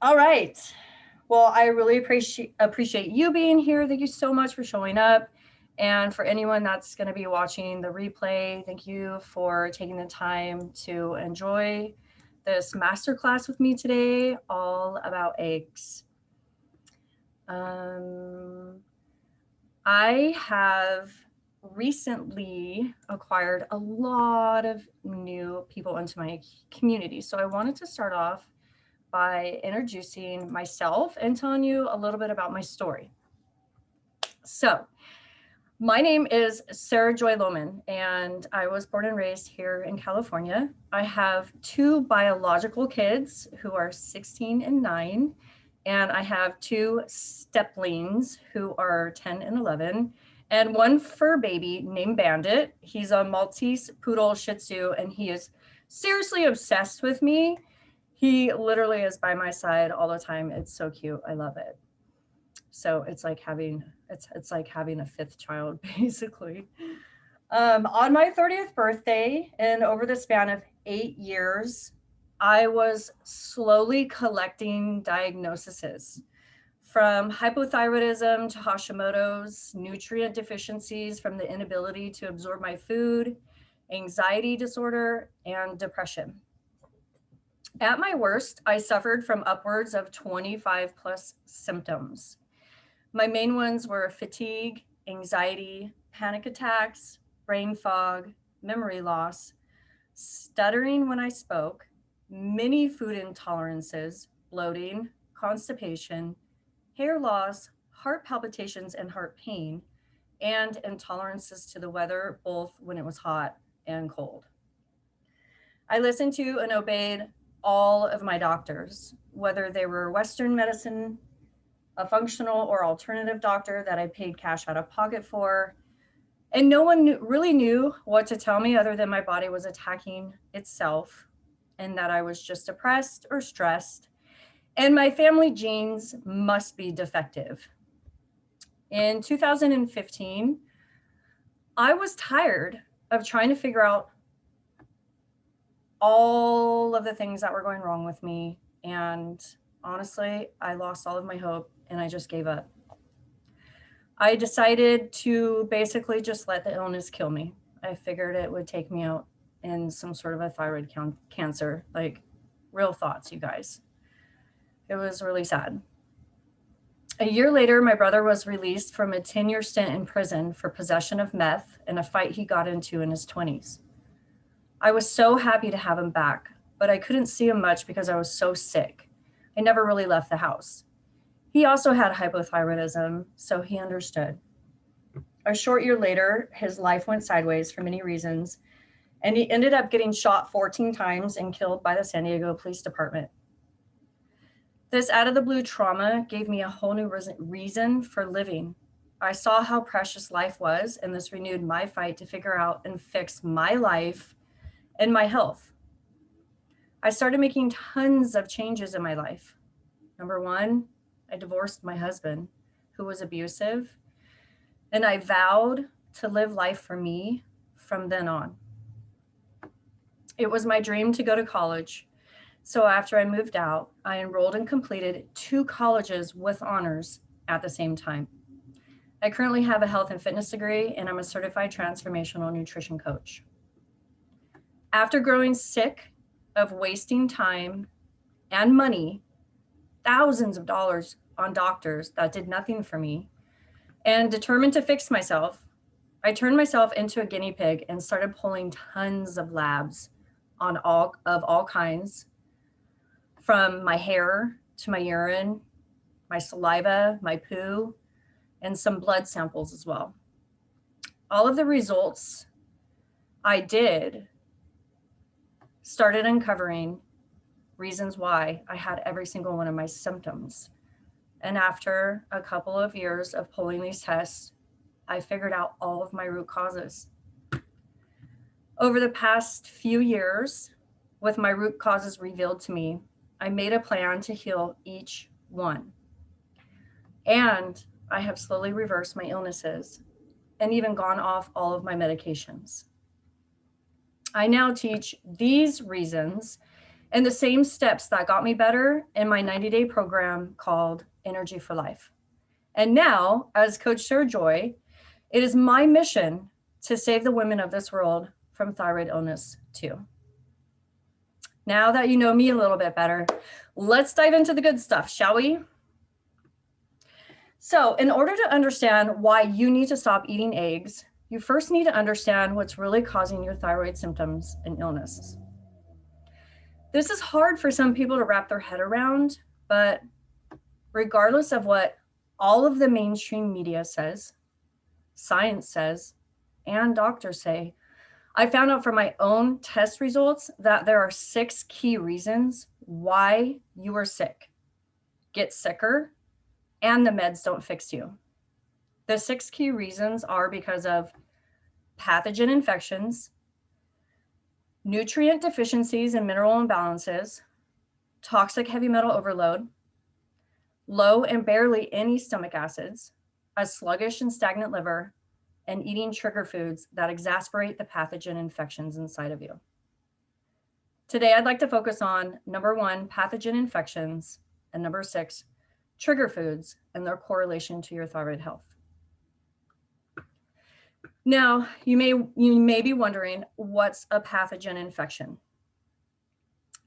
All right. Well, I really appreciate you being here. Thank you so much for showing up. And for anyone that's going to be watching the replay, thank you for taking the time to enjoy this masterclass with me today, all about eggs. Um, I have recently acquired a lot of new people into my community. So I wanted to start off by introducing myself and telling you a little bit about my story. So, my name is Sarah Joy Lohman, and I was born and raised here in California. I have two biological kids who are 16 and 9, and I have two steplings who are 10 and 11, and one fur baby named Bandit. He's a Maltese poodle Shih Tzu, and he is seriously obsessed with me. He literally is by my side all the time. It's so cute. I love it. So it's like having a fifth child basically. On my 30th birthday, and over the span of 8 years, I was slowly collecting diagnoses from hypothyroidism to Hashimoto's, nutrient deficiencies from the inability to absorb my food, anxiety disorder, and depression. At my worst, I suffered from upwards of 25 plus symptoms. My main ones were fatigue, anxiety, panic attacks, brain fog, memory loss, stuttering when I spoke, many food intolerances, bloating, constipation, hair loss, heart palpitations and heart pain, and intolerances to the weather, both when it was hot and cold. I listened to and obeyed all of my doctors, whether they were Western medicine, a functional or alternative doctor that I paid cash out of pocket for. And no one really knew what to tell me other than my body was attacking itself and that I was just depressed or stressed. And my family genes must be defective. In 2015, I was tired of trying to figure out all of the things that were going wrong with me. And honestly, I lost all of my hope and I just gave up. I decided to basically just let the illness kill me. I figured it would take me out in some sort of a thyroid cancer, like real thoughts, you guys. It was really sad. A year later, my brother was released from a 10-year stint in prison for possession of meth in a fight he got into in his 20s. I was so happy to have him back, but I couldn't see him much because I was so sick. I never really left the house. He also had hypothyroidism, so he understood. A short year later, his life went sideways for many reasons, and he ended up getting shot 14 times and killed by the San Diego Police Department. This out of the blue trauma gave me a whole new reason for living. I saw how precious life was, and this renewed my fight to figure out and fix my life and my health. I started making tons of changes in my life. Number one, I divorced my husband, who was abusive, and I vowed to live life for me from then on. It was my dream to go to college. So after I moved out, I enrolled and completed 2 colleges with honors at the same time. I currently have a health and fitness degree, and I'm a certified transformational nutrition coach. After growing sick of wasting time and money, thousands of dollars on doctors that did nothing for me, and determined to fix myself, I turned myself into a guinea pig and started pulling tons of labs on all kinds, from my hair to my urine, my saliva, my poo, and some blood samples as well. All of the results I did started uncovering reasons why I had every single one of my symptoms. And after a couple of years of pulling these tests, I figured out all of my root causes. Over the past few years, with my root causes revealed to me, I made a plan to heal each one. And I have slowly reversed my illnesses and even gone off all of my medications. I now teach these reasons and the same steps that got me better in my 90-day program called Energy for Life. And now, as Coach Sarah Joy, it is my mission to save the women of this world from thyroid illness too. Now that you know me a little bit better, let's dive into the good stuff, shall we? So in order to understand why you need to stop eating eggs, you first need to understand what's really causing your thyroid symptoms and illnesses. This is hard for some people to wrap their head around, but regardless of what all of the mainstream media says, science says, and doctors say, I found out from my own test results that there are 6 key reasons why you are sick, get sicker, and the meds don't fix you. The 6 key reasons are because of pathogen infections, nutrient deficiencies and mineral imbalances, toxic heavy metal overload, low and barely any stomach acids, a sluggish and stagnant liver, and eating trigger foods that exacerbate the pathogen infections inside of you. Today, I'd like to focus on number 1, pathogen infections, and number 6, trigger foods and their correlation to your thyroid health. Now, you may be wondering, what's a pathogen infection?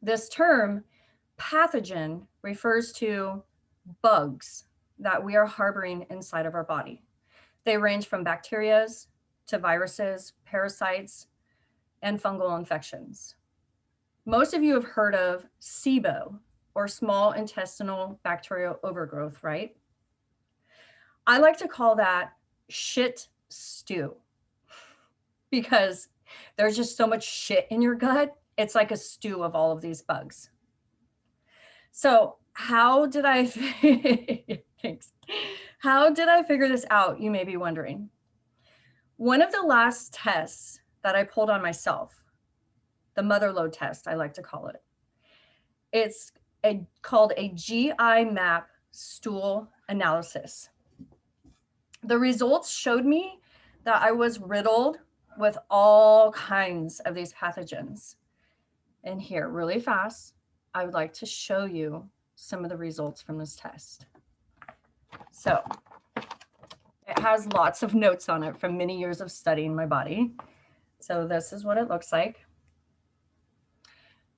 This term, pathogen, refers to bugs that we are harboring inside of our body. They range from bacteria to viruses, parasites, and fungal infections. Most of you have heard of SIBO, or small intestinal bacterial overgrowth, right? I like to call that shit stew because there's just so much shit in your gut. It's like a stew of all of these bugs. So how did I, thanks. How did I figure this out, you may be wondering. One of the last tests that I pulled on myself, the mother load test, I like to call it. It's called a GI map stool analysis. The results showed me that I was riddled with all kinds of these pathogens. And here, really fast, I would like to show you some of the results from this test. So it has lots of notes on it from many years of studying my body. So this is what it looks like.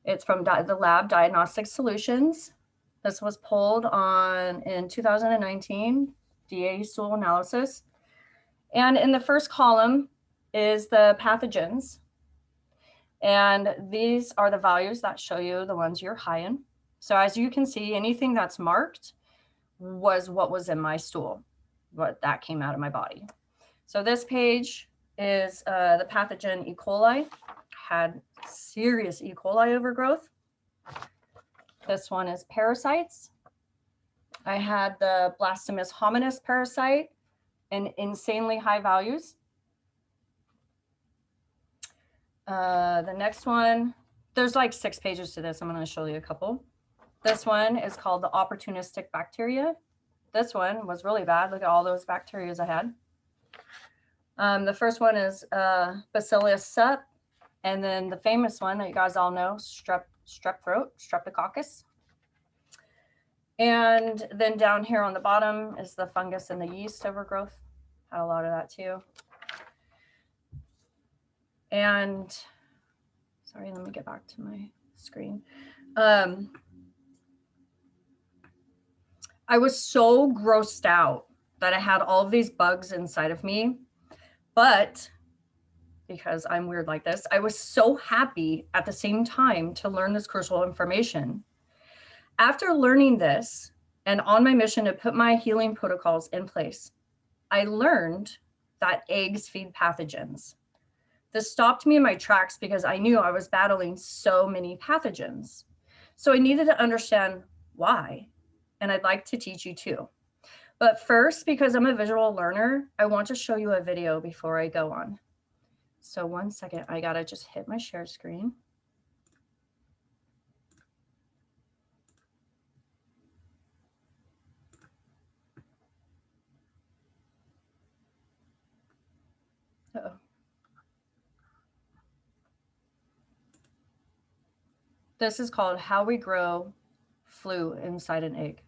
It's from the lab Diagnostic Solutions. This was pulled in 2019, DA stool analysis. And in the first column is the pathogens. And these are the values that show you the ones you're high in. So as you can see, anything that's marked was what was in my stool, what that came out of my body. So this page is the pathogen E. coli, had serious E. coli overgrowth. This one is parasites. I had the Blasphemous hominis parasite in insanely high values. The next one, there's like 6 pages to this. I'm going to show you a couple. This one is called the opportunistic bacteria. This one was really bad. Look at all those bacteria I had. The first one is Bacillus sup, and then the famous one that you guys all know, strep throat, streptococcus. And then down here on the bottom is the fungus and the yeast overgrowth. Had a lot of that too. And sorry, let me get back to my screen. I was so grossed out that I had all of these bugs inside of me, but because I'm weird like this, I was so happy at the same time to learn this crucial information. After learning this and on my mission to put my healing protocols in place, I learned that eggs feed pathogens. This stopped me in my tracks because I knew I was battling so many pathogens. So I needed to understand why, and I'd like to teach you too. But first, because I'm a visual learner, I want to show you a video before I go on. So one second, I gotta just hit my share screen. Uh-oh. This is called How We Grow Flu Inside an Egg.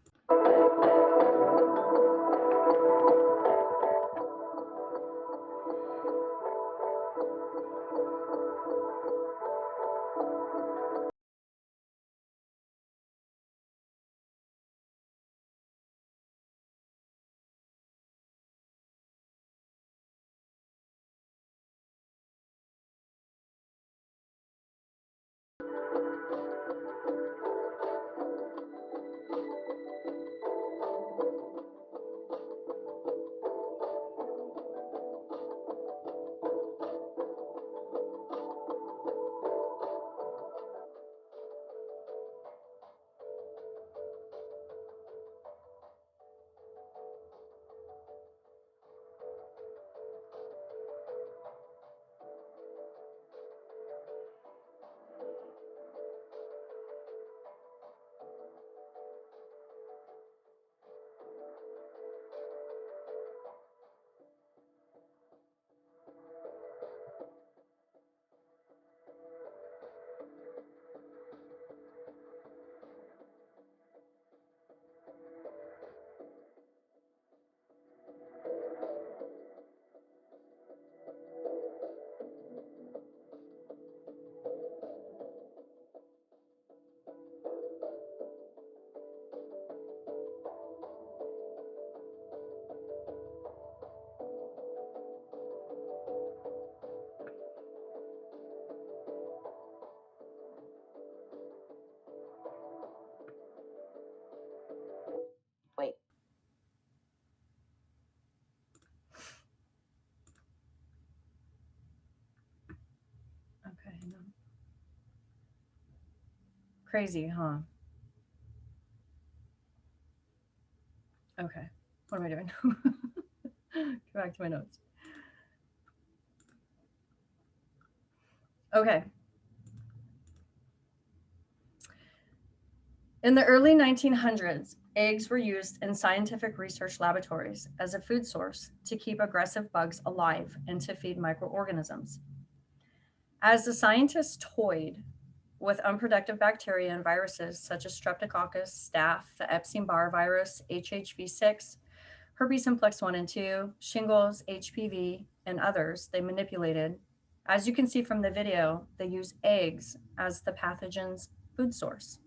Wait. Okay, hang on. Crazy, huh? Okay, what am I doing? Go back to my notes. Okay. In the early 1900s, eggs were used in scientific research laboratories as a food source to keep aggressive bugs alive and to feed microorganisms. As the scientists toyed with unproductive bacteria and viruses such as Streptococcus, Staph, the Epstein-Barr virus, HHV6, herpes simplex 1 and 2, shingles, HPV, and others they manipulated. As you can see from the video, they use eggs as the pathogen's food source.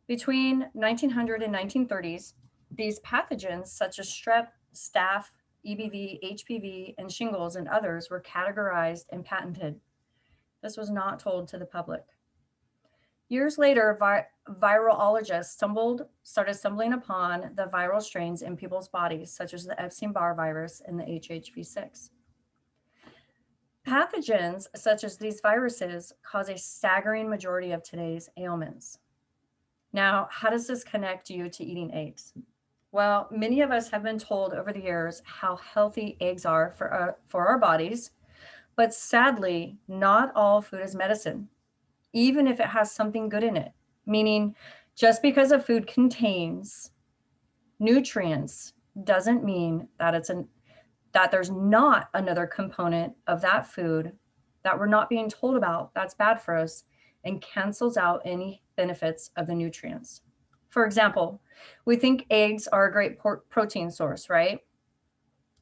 Between 1900 and 1930s, these pathogens such as strep, staph, EBV, HPV, and shingles and others were categorized and patented. This was not told to the public. Years later, virologists started stumbling upon the viral strains in people's bodies, such as the Epstein-Barr virus and the HHV6. Pathogens such as these viruses cause a staggering majority of today's ailments. Now, how does this connect you to eating eggs? Well, many of us have been told over the years how healthy eggs are for our bodies, but sadly, not all food is medicine, even if it has something good in it. Meaning, just because a food contains nutrients doesn't mean that that there's not another component of that food that we're not being told about that's bad for us and cancels out any benefits of the nutrients. For example, we think eggs are a great protein source, right?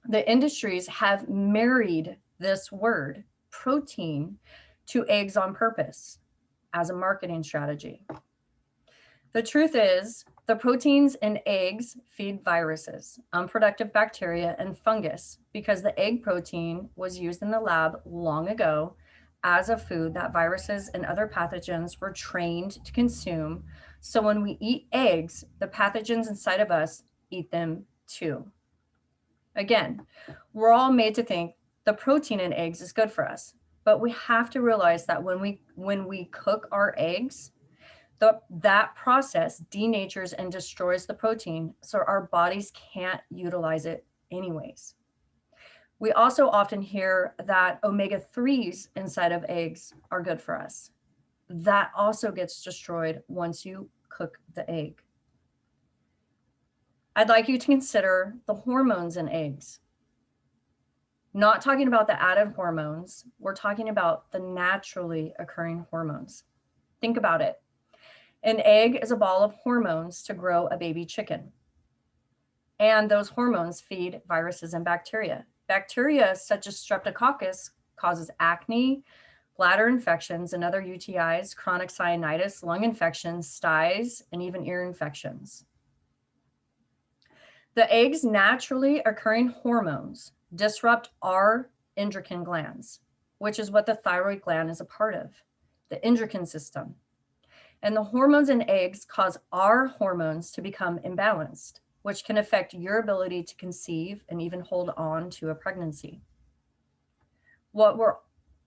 The industries have married this word, protein, to eggs on purpose as a marketing strategy. The truth is, the proteins in eggs feed viruses, unproductive bacteria, and fungus because the egg protein was used in the lab long ago as a food that viruses and other pathogens were trained to consume. So when we eat eggs, the pathogens inside of us eat them too. Again, we're all made to think the protein in eggs is good for us, but we have to realize that when we cook our eggs, that process denatures and destroys the protein, so our bodies can't utilize it anyways. We also often hear that omega-3s inside of eggs are good for us. That also gets destroyed once you cook the egg. I'd like you to consider the hormones in eggs. Not talking about the added hormones, we're talking about the naturally occurring hormones. Think about it. An egg is a ball of hormones to grow a baby chicken. And those hormones feed viruses and bacteria. Bacteria such as streptococcus causes acne, bladder infections and other UTIs, chronic sinusitis, lung infections, styes, and even ear infections. The egg's naturally occurring hormones disrupt our endocrine glands, which is what the thyroid gland is a part of, the endocrine system. And the hormones in eggs cause our hormones to become imbalanced, which can affect your ability to conceive and even hold on to a pregnancy. What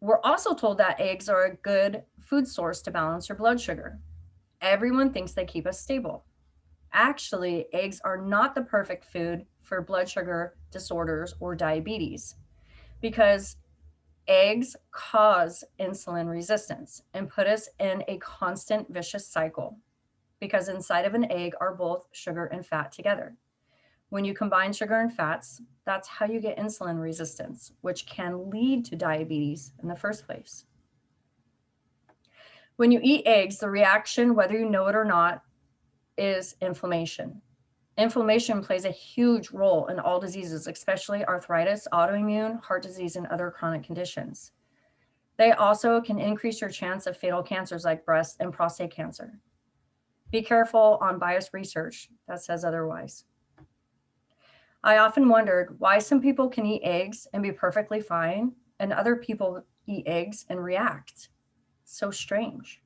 we're also told that eggs are a good food source to balance your blood sugar. Everyone thinks they keep us stable. Actually, eggs are not the perfect food for blood sugar disorders or diabetes because eggs cause insulin resistance and put us in a constant vicious cycle because inside of an egg are both sugar and fat together. When you combine sugar and fats, that's how you get insulin resistance, which can lead to diabetes in the first place. When you eat eggs, the reaction, whether you know it or not, is inflammation. Inflammation plays a huge role in all diseases, especially arthritis, autoimmune, heart disease, and other chronic conditions. They also can increase your chance of fatal cancers like breast and prostate cancer. Be careful on biased research that says otherwise. I often wondered why some people can eat eggs and be perfectly fine and other people eat eggs and react. So strange.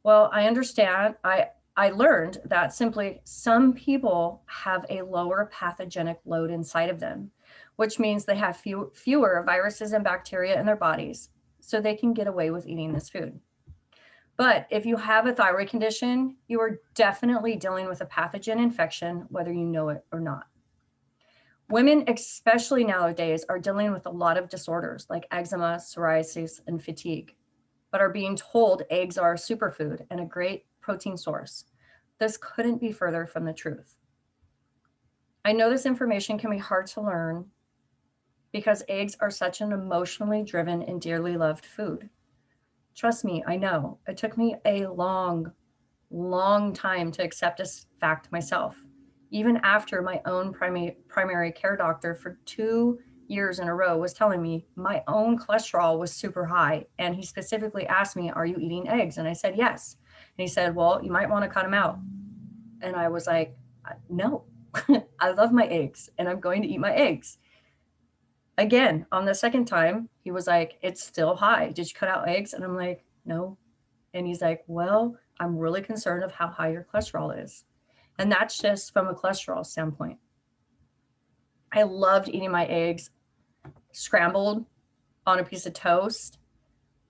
Well, I learned that simply some people have a lower pathogenic load inside of them, which means they have fewer viruses and bacteria in their bodies, so they can get away with eating this food. But if you have a thyroid condition, you are definitely dealing with a pathogen infection, whether you know it or not. Women, especially nowadays, are dealing with a lot of disorders like eczema, psoriasis, and fatigue, but are being told eggs are a superfood and a great protein source. This couldn't be further from the truth. I know this information can be hard to learn because eggs are such an emotionally driven and dearly loved food. Trust me, I know. It took me a long time to accept this fact myself, even after my own primary care doctor for 2 years in a row was telling me my own cholesterol was super high. And he specifically asked me, "Are you eating eggs?" And I said, "Yes." And he said, "Well, you might want to cut them out." And I was like, "No, I love my eggs and I'm going to eat my eggs." Again, on the second time, he was like, "It's still high. Did you cut out eggs?" And I'm like, "No." And he's like, "Well, I'm really concerned of how high your cholesterol is." And that's just from a cholesterol standpoint. I loved eating my eggs scrambled on a piece of toast.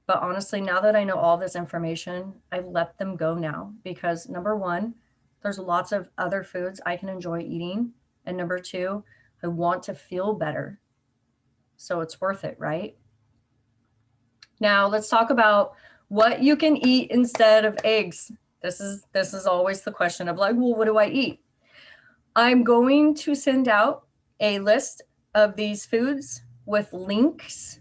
But honestly, now that I know all this information, I let them go now because number one, there's lots of other foods I can enjoy eating. And number two, I want to feel better. So it's worth it, right? Now let's talk about what you can eat instead of eggs. This is always the question of like, well, what do I eat? I'm going to send out a list of these foods with links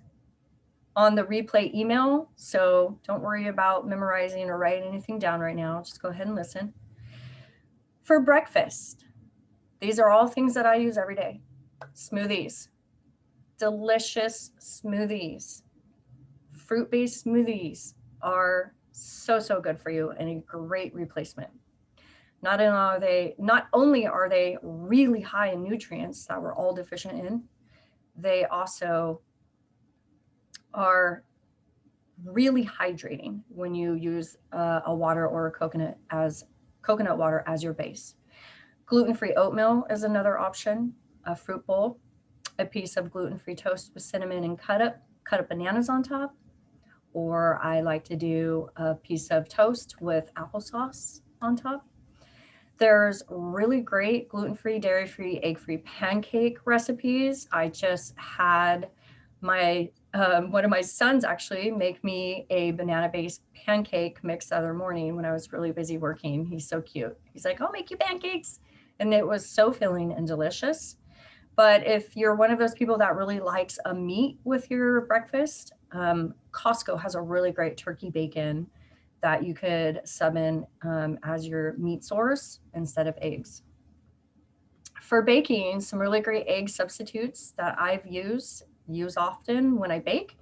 on the replay email. So don't worry about memorizing or writing anything down right now. Just go ahead and listen. For breakfast, these are all things that I use every day. Smoothies, delicious smoothies. Fruit-based smoothies are so good for you and a great replacement. Not only are they really high in nutrients that we're all deficient in, they also are really hydrating when you use a water or a coconut water as your base. Gluten-free oatmeal is another option. A fruit bowl, a piece of gluten-free toast with cinnamon and cut up bananas on top. Or I like to do a piece of toast with applesauce on top. There's really great gluten-free, dairy-free, egg-free pancake recipes. I just had my one of my sons actually make me a banana-based pancake mix the other morning when I was really busy working. He's so cute. He's like, "I'll make you pancakes." And it was so filling and delicious. But if you're one of those people that really likes a meat with your breakfast, Costco has a really great turkey bacon that you could sub in as your meat source instead of eggs. For baking, some really great egg substitutes that I've use often when I bake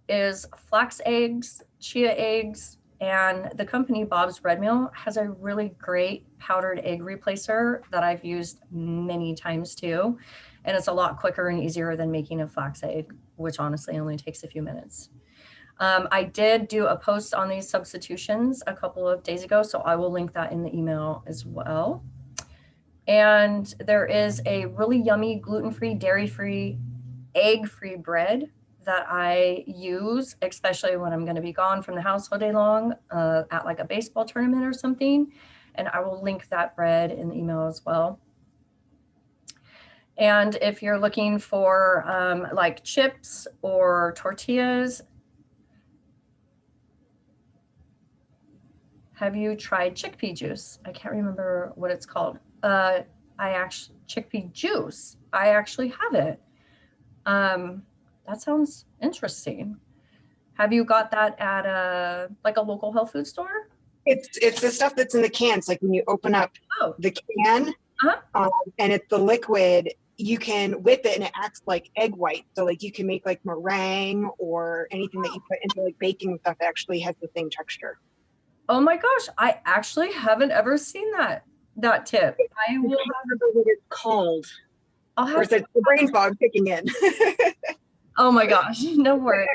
is flax eggs, chia eggs, and the company Bob's Red Mill has a really great powdered egg replacer that I've used many times too. And it's a lot quicker and easier than making a flax egg, which honestly only takes a few minutes. I did do a post on these substitutions a couple of days ago, so I will link that in the email as well. And there is a really yummy gluten-free, dairy-free, egg-free bread that I use, especially when I'm going to be gone from the house all day long at like a baseball tournament or something. And I will link that bread in the email as well. And if you're looking for like chips or tortillas, have you tried chickpea juice? I can't remember what it's called. Chickpea juice. I actually have it. That sounds interesting. Have you got that at a local health food store? It's the stuff that's in the cans. Like when you open up the can, and it's the liquid, you can whip it and it acts like egg white. So like you can make like meringue or anything that you put into like baking stuff actually has the same texture. Oh my gosh, I actually haven't ever seen that tip. I will remember what it's called. I'll have the brain fog kicking in. Oh my gosh, no worries.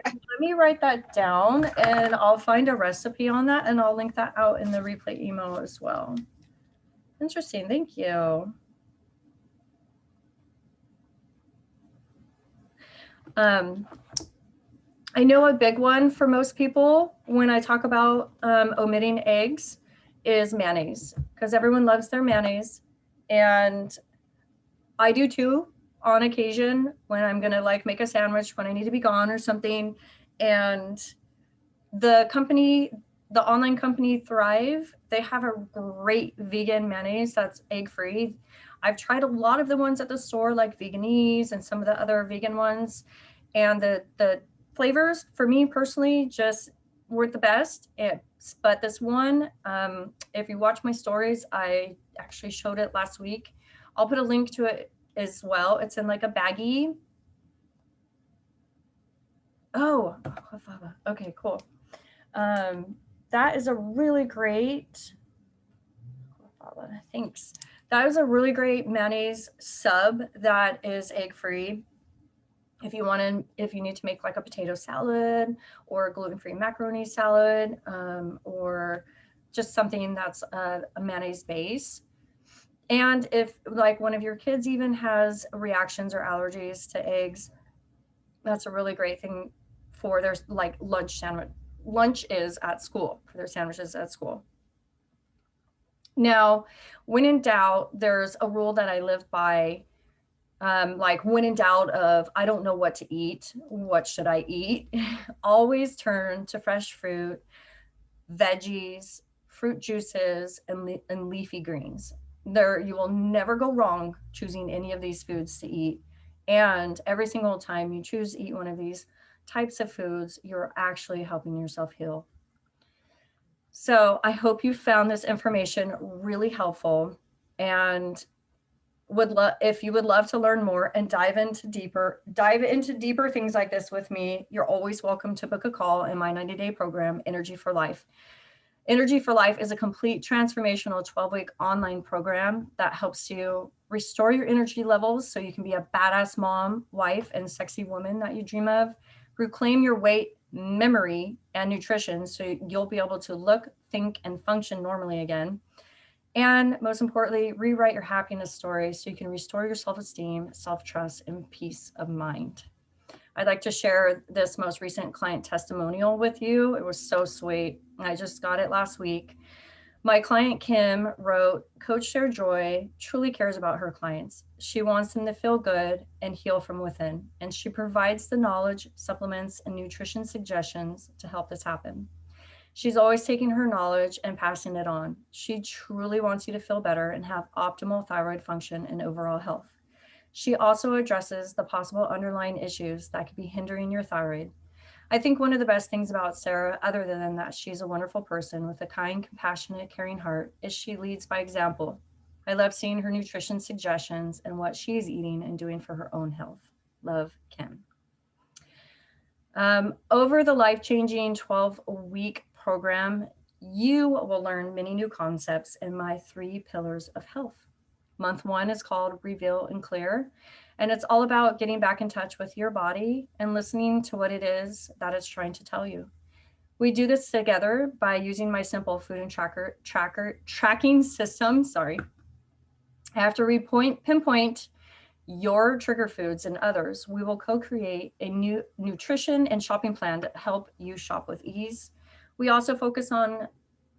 Let me write that down and I'll find a recipe on that and I'll link that out in the replay email as well. Interesting, thank you. I know a big one for most people when I talk about omitting eggs is mayonnaise, because everyone loves their mayonnaise. And I do too on occasion when I'm gonna like make a sandwich when I need to be gone or something. And the online company Thrive, they have a great vegan mayonnaise that's egg-free. I've tried a lot of the ones at the store like Veganese and some of the other vegan ones. And the flavors for me personally just weren't the best. But this one, if you watch my stories, I actually showed it last week. I'll put a link to it as well. It's in like a baggie. Oh, okay, cool. That is a really great, thanks. That is a really great mayonnaise sub that is egg-free. If you need to make like a potato salad or a gluten-free macaroni salad, or just something that's a mayonnaise base. And if like one of your kids even has reactions or allergies to eggs, that's a really great thing for their like lunch sandwich. Lunch is at school for their sandwiches at school. Now, when in doubt, there's a rule that I live by. Like when in doubt of, I don't know what to eat, what should I eat? Always turn to fresh fruit, veggies, fruit juices, and leafy greens. You will never go wrong choosing any of these foods to eat. And every single time you choose to eat one of these types of foods, you're actually helping yourself heal. So I hope you found this information really helpful, and if you would love to learn more and dive into deeper things like this with me, you're always welcome to book a call in my 90-day program, Energy for Life. Energy for Life is a complete transformational 12-week online program that helps you restore your energy levels so you can be a badass mom, wife, and sexy woman that you dream of, reclaim your weight, memory, and nutrition so you'll be able to look, think, and function normally again. And most importantly, rewrite your happiness story so you can restore your self-esteem, self-trust, and peace of mind. I'd like to share this most recent client testimonial with you. It was so sweet. I just got it last week. My client, Kim, wrote, Coach Share Joy truly cares about her clients. She wants them to feel good and heal from within. And she provides the knowledge, supplements, and nutrition suggestions to help this happen. She's always taking her knowledge and passing it on. She truly wants you to feel better and have optimal thyroid function and overall health. She also addresses the possible underlying issues that could be hindering your thyroid. I think one of the best things about Sarah, other than that she's a wonderful person with a kind, compassionate, caring heart, is she leads by example. I love seeing her nutrition suggestions and what she's eating and doing for her own health. Love, Kim. Over the life-changing 12-week program, you will learn many new concepts in my 3 pillars of health. Month 1 is called Reveal and Clear, and it's all about getting back in touch with your body and listening to what it is that it's trying to tell you. We do this together by using my simple food and tracking system. Sorry. After we pinpoint your trigger foods and others, we will co-create a new nutrition and shopping plan to help you shop with ease. We also focus on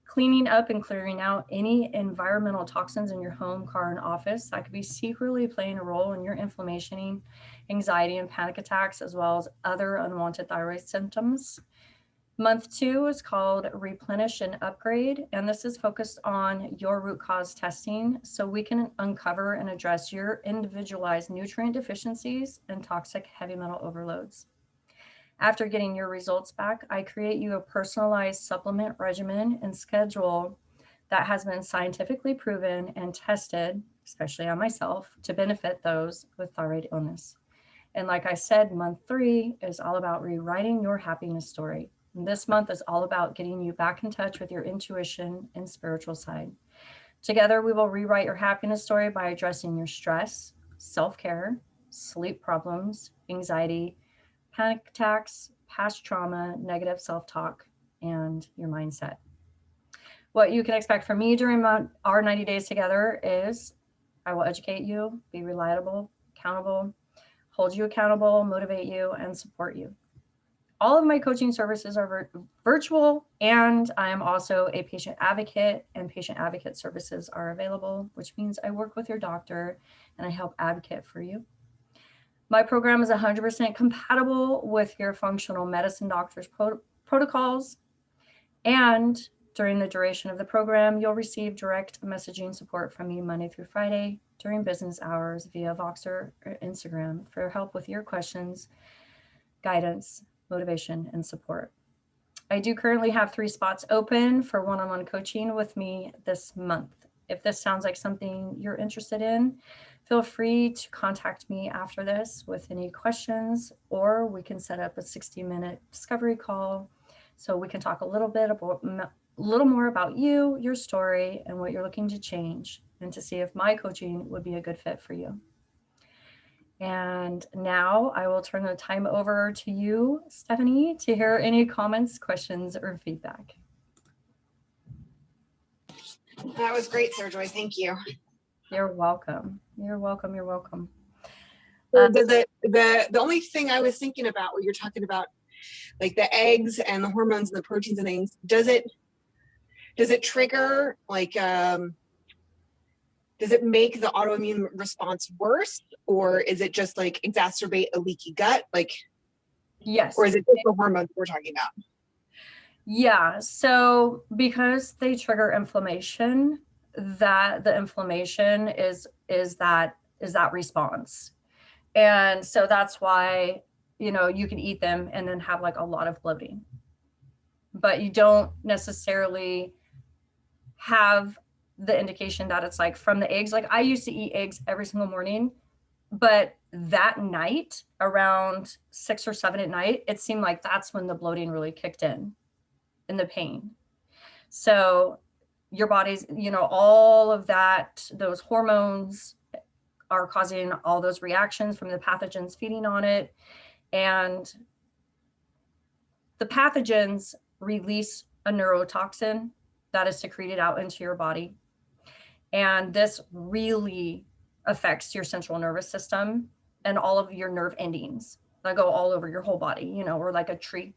cleaning up and clearing out any environmental toxins in your home, car, and office that could be secretly playing a role in your inflammation, anxiety, and panic attacks, as well as other unwanted thyroid symptoms. Month 2 is called Replenish and Upgrade, and this is focused on your root cause testing so we can uncover and address your individualized nutrient deficiencies and toxic heavy metal overloads. After getting your results back, I create you a personalized supplement regimen and schedule that has been scientifically proven and tested, especially on myself, to benefit those with thyroid illness. And like I said, month 3 is all about rewriting your happiness story. And this month is all about getting you back in touch with your intuition and spiritual side. Together, we will rewrite your happiness story by addressing your stress, self-care, sleep problems, anxiety, panic attacks, past trauma, negative self-talk, and your mindset. What you can expect from me during our 90 days together is I will educate you, be reliable, accountable, hold you accountable, motivate you, and support you. All of my coaching services are virtual, and I am also a patient advocate, and patient advocate services are available, which means I work with your doctor and I help advocate for you. My program is 100% compatible with your functional medicine doctor's protocols. And during the duration of the program, you'll receive direct messaging support from me Monday through Friday during business hours via Voxer or Instagram for help with your questions, guidance, motivation, and support. I do currently have 3 spots open for one-on-one coaching with me this month. If this sounds like something you're interested in, feel free to contact me after this with any questions, or we can set up a 60-minute discovery call so we can talk a little more about you, your story, and what you're looking to change, and to see if my coaching would be a good fit for you. And now I will turn the time over to you, Stephanie, to hear any comments, questions, or feedback. That was great, Sarah Joy. Thank you. You're welcome. You're welcome. You're welcome. The only thing I was thinking about when you're talking about like the eggs and the hormones and the proteins and things, does it trigger like does it make the autoimmune response worse, or is it just like exacerbate a leaky gut? Like, yes. Or is it just the hormones we're talking about? Yeah. So because they trigger inflammation, that the inflammation is that response. And so that's why, you can eat them and then have like a lot of bloating, but you don't necessarily have the indication that it's like from the eggs. Like I used to eat eggs every single morning, but that night around 6 or 7 at night, it seemed like that's when the bloating really kicked in and the pain. So your body's, all of that, those hormones are causing all those reactions from the pathogens feeding on it. And the pathogens release a neurotoxin that is secreted out into your body. And this really affects your central nervous system and all of your nerve endings that go all over your whole body, or like a tree.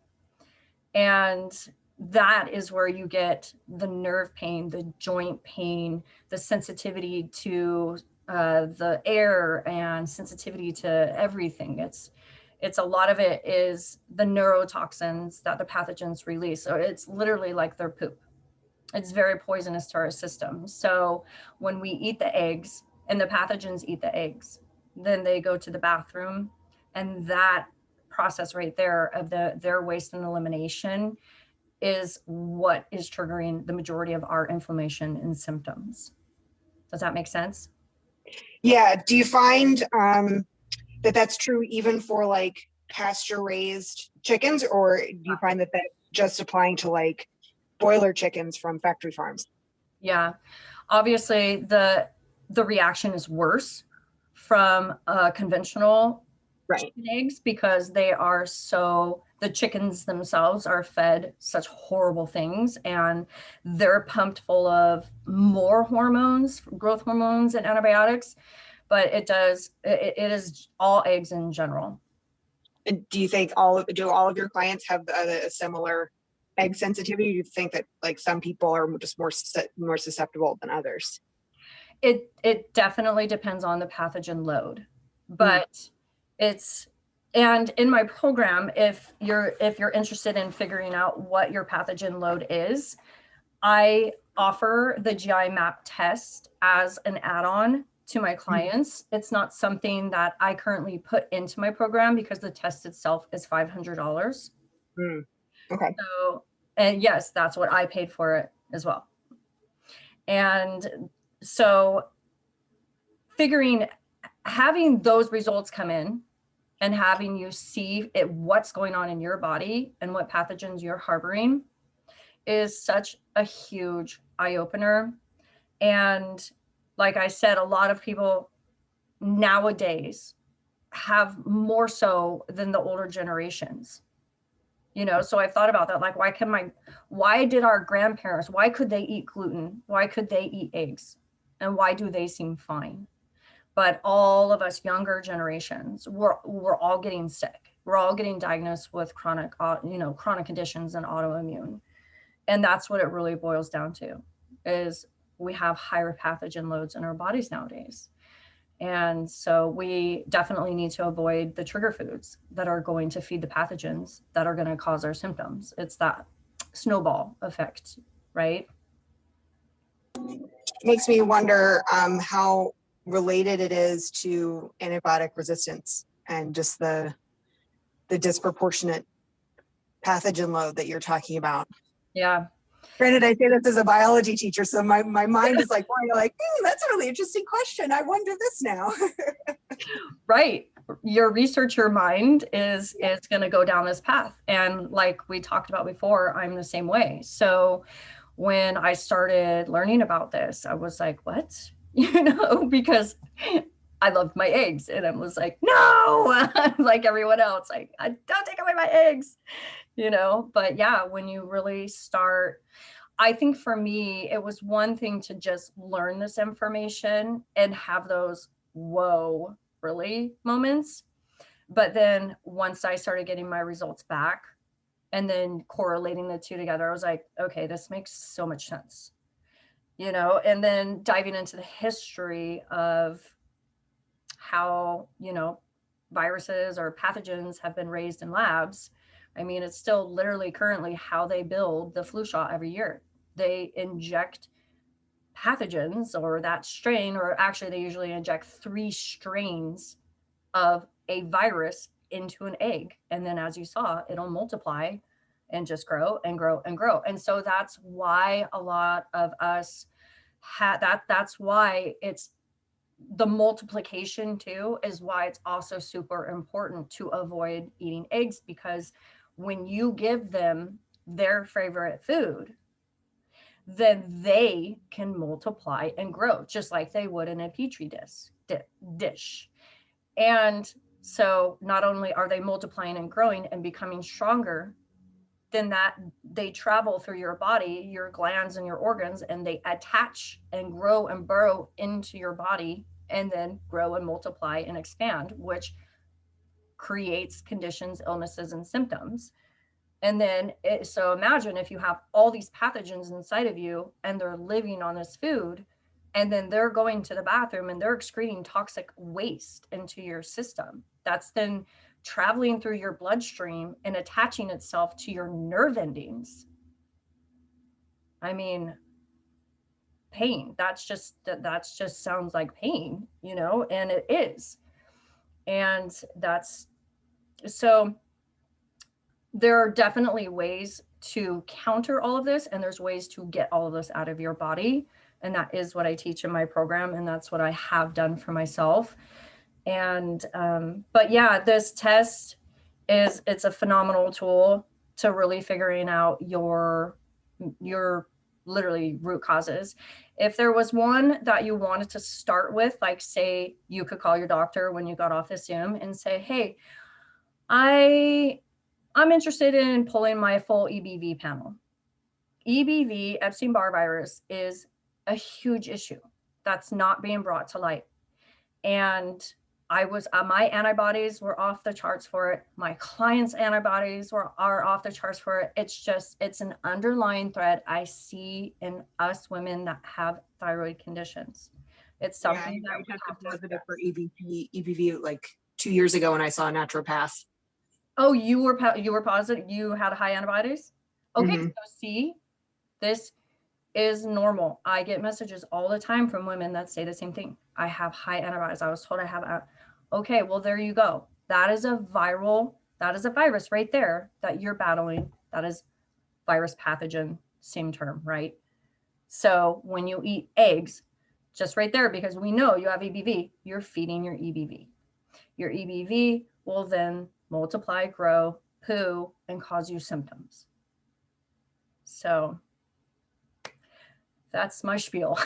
And that is where you get the nerve pain, the joint pain, the sensitivity to the air and sensitivity to everything. It's a lot of it is the neurotoxins that the pathogens release. So it's literally like their poop. It's very poisonous to our system. So when we eat the eggs and the pathogens eat the eggs, then they go to the bathroom, and that process right there of their waste and elimination is what is triggering the majority of our inflammation and symptoms. Does that make sense? Yeah. Do you find that that's true even for like pasture raised chickens, or do you find that that's just applying to like broiler chickens from factory farms? Yeah, obviously the reaction is worse from conventional chicken eggs because they are the chickens themselves are fed such horrible things, and they're pumped full of more hormones, growth hormones and antibiotics, but it is all eggs in general. And do you think do all of your clients have a similar egg sensitivity? Do you think that like some people are just more susceptible than others? It definitely depends on the pathogen load, but and in my program, if you're interested in figuring out what your pathogen load is, I offer the GI map test as an add-on to my clients. It's not something that I currently put into my program because the test itself is $500. Okay. So, and yes, that's what I paid for it as well. And so having those results come in and having you see what's going on in your body and what pathogens you're harboring is such a huge eye-opener. And like I said, a lot of people nowadays have more so than the older generations. So I've thought about that. Like, why did our grandparents, why could they eat gluten? Why could they eat eggs? And why do they seem fine? But all of us younger generations, we're all getting sick. We're all getting diagnosed with chronic conditions and autoimmune. And that's what it really boils down to, is we have higher pathogen loads in our bodies nowadays. And so we definitely need to avoid the trigger foods that are going to feed the pathogens that are going to cause our symptoms. It's that snowball effect, right? Makes me wonder how related it is to antibiotic resistance and just the disproportionate pathogen load that you're talking about. Yeah. Granted, I say this as a biology teacher, so my mind is like, that's a really interesting question. I wonder this now. Right. Your researcher mind is going to go down this path. And like we talked about before, I'm the same way. So when I started learning about this, I was like, what? Because I loved my eggs. And I was like, no, like everyone else, like, I don't take away my eggs, But yeah, when you really start, I think for me, it was one thing to just learn this information and have those, whoa, really moments. But then once I started getting my results back and then correlating the two together, I was like, okay, this makes so much sense, and then diving into the history of how, viruses or pathogens have been raised in labs. I mean, it's still literally currently how they build the flu shot every year. They inject pathogens or that strain, or actually they usually inject 3 strains of a virus into an egg. And then as you saw, it'll multiply and just grow and grow and grow. And so that's why a lot of us that's why it's the multiplication too, is why it's also super important to avoid eating eggs, because when you give them their favorite food, then they can multiply and grow just like they would in a petri dish. And so not only are they multiplying and growing and becoming stronger, then that they travel through your body, your glands and your organs, and they attach and grow and burrow into your body and then grow and multiply and expand, which creates conditions, illnesses, and symptoms. And then, so imagine if you have all these pathogens inside of you and they're living on this food, and then they're going to the bathroom and they're excreting toxic waste into your system. That's then traveling through your bloodstream and attaching itself to your nerve endings. I mean, pain. That just sounds like pain, and it is. And that's so there are definitely ways to counter all of this, and there's ways to get all of this out of your body. And that is what I teach in my program. And that's what I have done for myself. And, but yeah, this test it's a phenomenal tool to really figuring out your literally root causes. If there was one that you wanted to start with, like say you could call your doctor when you got off the Zoom and say, hey, I'm interested in pulling my full EBV panel. EBV, Epstein-Barr virus, is a huge issue that's not being brought to light. And I was, my antibodies were off the charts for it. My clients' antibodies are off the charts for it. It's an underlying thread I see in us women that have thyroid conditions. It's something that I tested positive for EBV like 2 years ago when I saw a naturopath. Oh, you were positive? You had high antibodies? Okay, so see, this is normal. I get messages all the time from women that say the same thing. I have high antibodies. I was told I have, okay, well, there you go. That is a virus right there that you're battling. That is virus pathogen, same term, right? So when you eat eggs, just right there, because we know you have EBV, you're feeding your EBV. Your EBV will then multiply, grow, poo, and cause you symptoms. So that's my spiel.